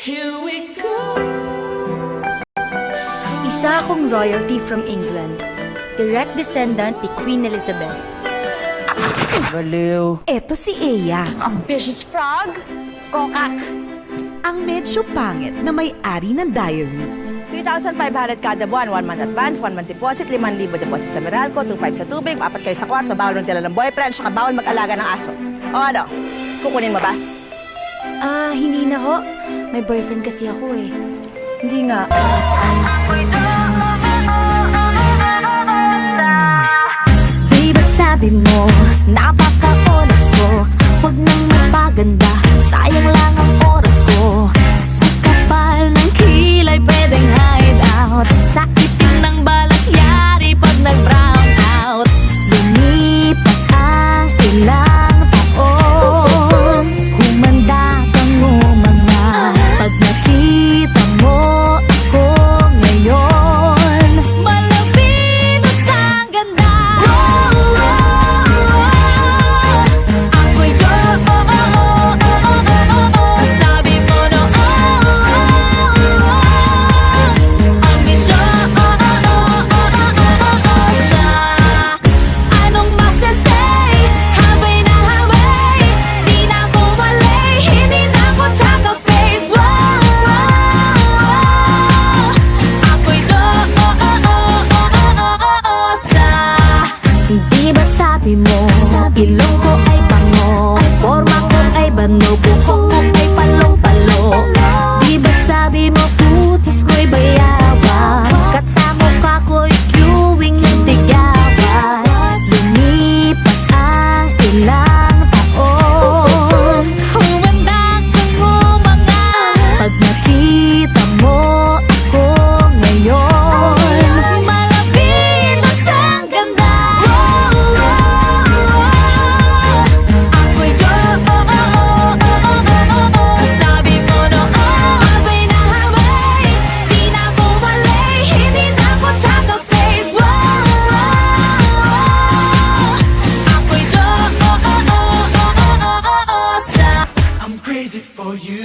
Here we go. Isa akong royalty from England. Direct descendant ni Queen Elizabeth. Baliw. Eto si Eya, Ambitious frog? Kokak. ang medyo pangit na may-ari ng diary. 3,500 kada buwan, 1 month advance, 1 month deposit, 5,000 deposit sa Meralco, 2,500 sa tubig, 4 kayo sa kwarto, bawal ng tila ng boyfriend, saka bawal mag-alaga ng aso. O ano, kukunin mo ba? Hindi na ho. May boyfriend kasi ako eh. Hindi nga. Di ba't sabi mo, napaka-onyx ko? Huwag nang magpaganda, sayang lang ang oras ko. Sa kapal ng kilay pwedeng hide out, sa itim ng balat yari pag nag-brown out. Lumipas ang ilang taon, humanda kang umanga. Pag nakita mo ako ngayon, malapinos ang ganda. Ako'y sabi mo no, ambisyon. Anong masasay? Habay na habay, di na ko malay, hindi na ko tsaka face. Ako'y di ba't sabi mo, ilong ko ay pango, forma ko ay bano, buhok ko ay palong-palo. Di ba't sabi mo, putis ko'y bayawang, kat sa mukha ko'y queuing yung tigawan. Lumipas ang ilang taon, humanda kang umanga. Pag nakita mo ako ngayon, malapinos ang ganda. Ako'y sabi mo no, habay na habay, di na ko malay, hindi na ko tsaka face. Ako'y I'm crazy for you.